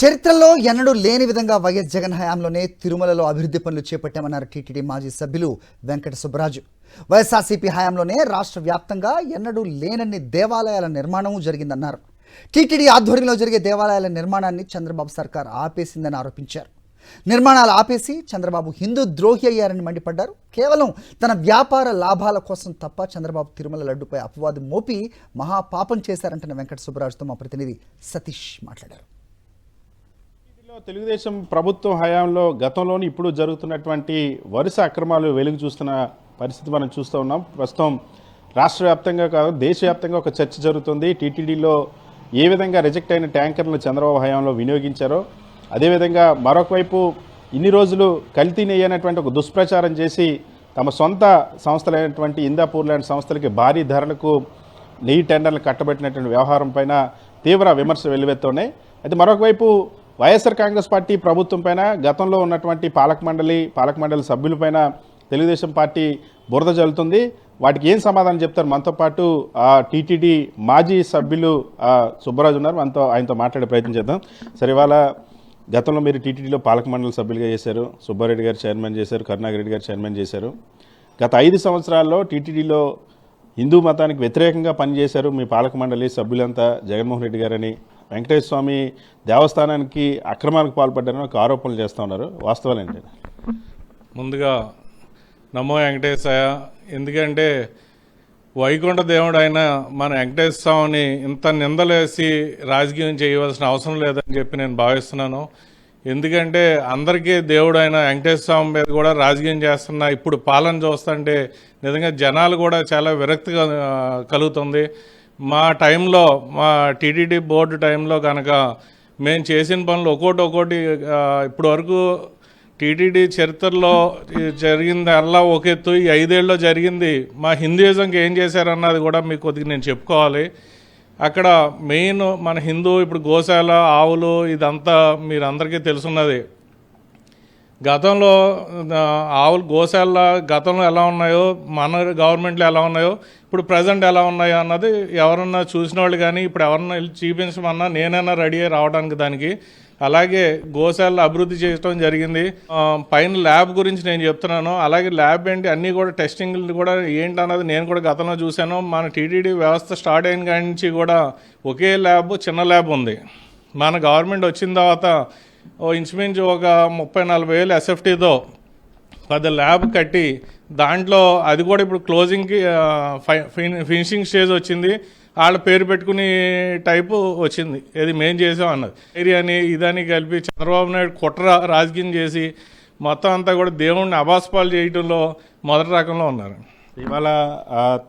చరిత్రలో ఎన్నడూ లేని విధంగా వైఎస్ జగన్ హయాంలోనే తిరుమలలో అభివృద్ధి పనులు చేపట్టామన్నారు టీటీడీ మాజీ సభ్యులు వెంకట సుబ్బరాజు. వైఎస్ఆర్సీపీ హయాంలోనే రాష్ట్ర వ్యాప్తంగా ఎన్నడూ లేనన్ని దేవాలయాల నిర్మాణం జరిగిందన్నారు. టీటీడీ ఆధ్వర్యంలో జరిగే దేవాలయాల నిర్మాణాన్ని చంద్రబాబు సర్కార్ ఆపేసిందని ఆరోపించారు. నిర్మాణాలు ఆపేసి చంద్రబాబు హిందూ ద్రోహి అయ్యారని మండిపడ్డారు. కేవలం తన వ్యాపార లాభాల కోసం తప్ప చంద్రబాబు తిరుమల లడ్డుపై అపవాదం మోపి మహాపాపం చేశారంటున్న వెంకట సుబ్బరాజుతో మా ప్రతినిధి సతీష్ మాట్లాడారు. తెలుగుదేశం ప్రభుత్వం హయాంలో గతంలోని ఇప్పుడు జరుగుతున్నటువంటి వరుస అక్రమాలు వెలుగు చూస్తున్న పరిస్థితి మనం చూస్తూ ఉన్నాం. ప్రస్తుతం రాష్ట్ర వ్యాప్తంగా కాదు దేశవ్యాప్తంగా ఒక చర్చ జరుగుతుంది. టీటీడీలో ఏ విధంగా రిజెక్ట్ అయిన ట్యాంకర్లను చంద్రబాబు హయాంలో వినియోగించారో, అదేవిధంగా మరొక వైపు ఇన్ని రోజులు కల్తీ నెయ్యి అనేటువంటి ఒక దుష్ప్రచారం చేసి తమ సొంత సంస్థలైనటువంటి ఇందాపూర్ లాంటి సంస్థలకి భారీ ధరలకు నెయ్యి టెండర్లు కట్టబెట్టినటువంటి వ్యవహారం పైన తీవ్ర విమర్శలు వెల్లువెత్తున్నాయి. అయితే మరొక వైపు వైఎస్ఆర్ కాంగ్రెస్ పార్టీ ప్రభుత్వం పైన గతంలో ఉన్నటువంటి పాలక మండలి సభ్యులపైన తెలుగుదేశం పార్టీ బురద జల్లుతుంది. వాటికి ఏం సమాధానం చెప్తారు? మనతో పాటు టీటీడీ మాజీ సభ్యులు సుబ్బరాజు ఉన్నారు. ఆయనతో మాట్లాడే ప్రయత్నం చేద్దాం. సరే, ఇవాళ గతంలో మీరు టీటీడీలో పాలక మండలి సభ్యులుగా చేశారు. సుబ్బారెడ్డి గారు చైర్మన్ చేశారు, కరుణాకరెడ్డి గారు చైర్మన్ చేశారు. గత 5 సంవత్సరాల్లో టీటీడీలో హిందూ మతానికి వ్యతిరేకంగా పనిచేశారు మీ పాలక మండలి సభ్యులంతా. జగన్మోహన్ రెడ్డి గారని, వెంకటేశ్వర స్వామి దేవస్థానానికి అక్రమాలకు పాల్పడ్డారని ఒక ఆరోపణలు చేస్తూ ఉన్నారు. వాస్తవాలు ఏంటి? ముందుగా నమో వెంకటేశయ్య. ఎందుకంటే వైకుంఠ దేవుడు అయిన మన వెంకటేశ్వర స్వామిని ఇంత నిందలేసి రాజకీయం చేయవలసిన అవసరం లేదని చెప్పి నేను భావిస్తున్నాను. ఎందుకంటే అందరికీ దేవుడు అయిన వెంకటేశ్వర స్వామి మీద కూడా రాజకీయం చేస్తున్న ఇప్పుడు పాలన చూస్తుంటే నిజంగా జనాలు కూడా చాలా విరక్తిగా కలుగుతుంది. మా టైంలో, మా టీటీడీ బోర్డు టైంలో కనుక మేము చేసిన పనులు ఒక్కోటి ఇప్పటి వరకు టీటీడీ చరిత్రలో జరిగింది అలా ఒక ఎత్తు, ఈ 5 ఏళ్ళలో జరిగింది మా హిందూయిజంకి ఏం చేశారన్నది కూడా మీకు కొద్దిగా నేను చెప్పుకోవాలి. అక్కడ మెయిన్ మన హిందూ ఇప్పుడు గోశాల, ఆవులు ఇదంతా మీరు అందరికీ తెలుసున్నది. గతంలో ఆవులు గోశాల గతంలో ఎలా ఉన్నాయో, మన గవర్నమెంట్లో ఎలా ఉన్నాయో, ఇప్పుడు ప్రజెంట్ ఎలా ఉన్నాయో అన్నది ఎవరన్నా చూసిన వాళ్ళు కానీ ఇప్పుడు ఎవరన్నా చూపించమన్నా నేనైనా రెడీ అయ్యి రావడానికి దానికి. అలాగే గోశాలలో అభివృద్ధి చేయడం జరిగింది. పైన ల్యాబ్ గురించి నేను చెప్తున్నాను. అలాగే ల్యాబ్ ఏంటి అన్నీ కూడా టెస్టింగ్లు కూడా ఏంటి అన్నది నేను కూడా గతంలో చూశాను. మన టీటీడీ వ్యవస్థ స్టార్ట్ అయిన కాడి నుంచి కూడా ఒకే ల్యాబ్, చిన్న ల్యాబ్ ఉంది. మన గవర్నమెంట్ వచ్చిన తర్వాత ఇంచుమించు ఒక 30-40 వేలు ఎస్ఎఫ్టీతో 10 ల్యాబ్ కట్టి దాంట్లో అది కూడా ఇప్పుడు క్లోజింగ్కి ఫినిషింగ్ స్టేజ్ వచ్చింది. వాళ్ళ పేరు పెట్టుకుని టైపు వచ్చింది. ఇది మేం చేసాం అన్నది ఏరియాని ఇదని కలిపి చంద్రబాబు నాయుడు కుట్ర రాజకీయం చేసి మొత్తం అంతా కూడా దేవుణ్ణి అబాస్పాలు చేయడంలో మొదటి రకంలో ఉన్నారు. ఇవాళ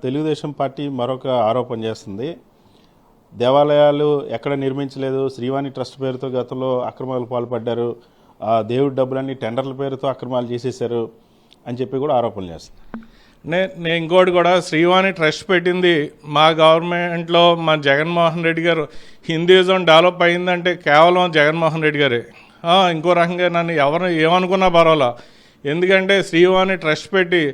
తెలుగుదేశం పార్టీ మరొక ఆరోపణ చేస్తుంది. దేవాలయాలు ఎక్కడ నిర్మించలేదు, శ్రీవాణి ట్రస్ట్ పేరుతో గతంలో అక్రమాలు పాల్పడ్డారు, దేవుడి డబ్బులన్నీ టెండర్ల పేరుతో అక్రమాలు చేసేశారు అని చెప్పి కూడా ఆరోపణలు చేస్తుంది. నేను ఇంకోటి కూడా, శ్రీవాణి ట్రస్ట్ పెట్టింది మా గవర్నమెంట్లో మా జగన్మోహన్ రెడ్డి గారు. హిందూయిజం డెవలప్ అయిందంటే కేవలం జగన్మోహన్ రెడ్డి గారే. ఇంకో రకంగా నన్ను ఎవరు ఏమనుకున్నా పర్వాలా. ఎందుకంటే శ్రీవాణి ట్రస్ట్ పెట్టి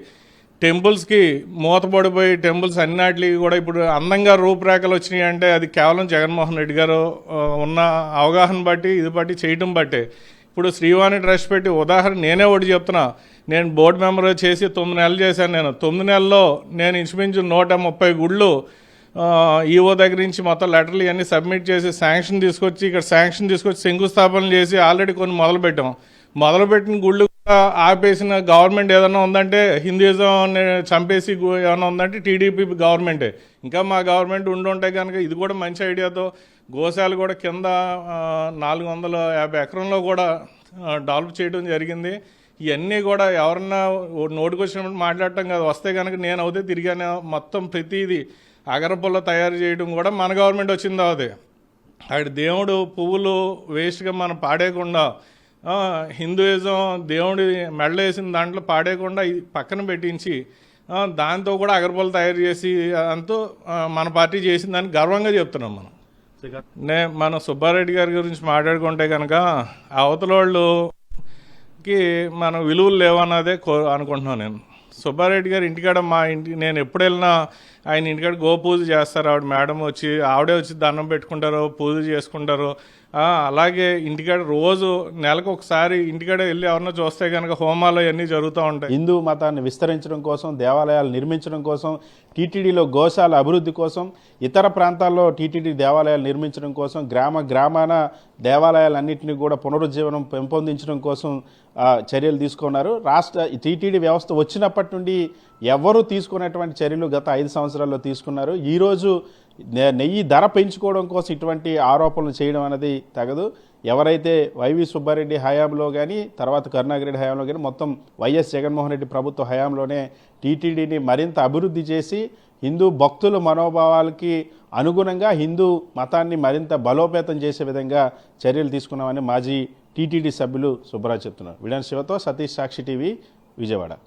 టెంపుల్స్కి మూతపడిపోయి టెంపుల్స్ అన్నిటికి కూడా ఇప్పుడు అందంగా రూపురేఖలు వచ్చినాయి అంటే అది కేవలం జగన్మోహన్ రెడ్డి గారు ఉన్న అవగాహన బట్టి ఇది బట్టి చేయటం బట్టే. ఇప్పుడు శ్రీవాణి ట్రస్ట్ పెట్టి ఉదాహరణ నేనే ఒకటి చెప్తున్నా. నేను బోర్డు మెంబర్ చేసి 9 నెలలు చేశాను. నేను 9 నెలల్లో నేను ఇంచుమించు 130 గుళ్ళు ఈఓ దగ్గర నుంచి మొత్తం లెటర్లు ఇవన్నీ సబ్మిట్ చేసి శాంక్షన్ తీసుకొచ్చి శంకుస్థాపనలు చేసి ఆల్రెడీ కొన్ని మొదలుపెట్టిన గుళ్ళు ఆపేసిన గవర్నమెంట్ ఏదైనా ఉందంటే, హిందూయిజం చంపేసి ఏమైనా ఉందంటే టీడీపీ గవర్నమెంటే. ఇంకా మా గవర్నమెంట్ ఉండుంటే కనుక ఇది కూడా మంచి ఐడియాతో గోశాల కూడా కింద 450 ఎకరంలో కూడా డెవలప్ చేయడం జరిగింది. ఇవన్నీ కూడా ఎవరన్నా నోటికొచ్చినప్పుడు మాట్లాడటం కాదు, వస్తే కనుక నేను అవుతే తిరిగానే మొత్తం ప్రతిదీ అగరపుల్ల తయారు చేయడం కూడా మన గవర్నమెంట్ వచ్చింది. అవుతే అక్కడ దేవుడు పువ్వులు వేస్ట్గా మనం పాడేయకుండా, హిందూయిజం దేవుడి మెడలేసిన దాంట్లో పాడేయకుండా పక్కన పెట్టించి దాంతో కూడా అగరపుల్ల తయారు చేసి అంతా మన పార్టీ చేసిందని గర్వంగా చెప్తున్నాం మనం. మన సుబ్బారెడ్డి గారి గురించి మాట్లాడుకుంటే కనుక అవతల వాళ్ళకి మన విలువలు లేవన్నదే అనుకుంటున్నాను నేను. సుబ్బారెడ్డి గారి ఇంటికాడ నేను ఎప్పుడు వెళ్ళినా ఆయన ఇంటికాడ గోపూజ చేస్తారు. ఆవిడ మేడం వచ్చి ఆవిడే వచ్చి దండం పెట్టుకుంటారు, పూజ చేసుకుంటారు. అలాగే ఇంటికాడ రోజు నెలకు ఒకసారి ఇంటికాడ వెళ్ళి ఎవరన్నా చూస్తే కనుక హోమాలు అవన్నీ జరుగుతూ ఉంటాయి. హిందూ మతాన్ని విస్తరించడం కోసం, దేవాలయాలు నిర్మించడం కోసం, టీటీడీలో గోశాల అభివృద్ధి కోసం, ఇతర ప్రాంతాల్లో టీటీడీ దేవాలయాలు నిర్మించడం కోసం, గ్రామాన దేవాలయాలన్నింటినీ కూడా పునరుజ్జీవనం పెంపొందించడం కోసం చర్యలు తీసుకున్నారు. టీటీడీ వ్యవస్థ వచ్చినప్పటి నుండి ఎవరు తీసుకున్నటువంటి చర్యలు గత 5 సంవత్సరాల్లో తీసుకున్నారు. ఈరోజు నెయ్యి ధర పెంచుకోవడం కోసం ఇటువంటి ఆరోపణలు చేయడం అనేది తగదు. ఎవరైతే వైవి సుబ్బారెడ్డి హయాంలో కానీ, తర్వాత కరుణాకర్ రెడ్డి హయాంలో కానీ, మొత్తం వైఎస్ జగన్మోహన్ రెడ్డి ప్రభుత్వ హయాంలోనే టీటీడీని మరింత అభివృద్ధి చేసి హిందూ భక్తుల మనోభావాలకి అనుగుణంగా హిందూ మతాన్ని మరింత బలోపేతం చేసే విధంగా చర్యలు తీసుకున్నామని మాజీ టీటీడీ సభ్యులు సుబ్బరాజు చెప్తున్నారు. వీడియో శివతో సతీష్, సాక్షి టీవీ, విజయవాడ.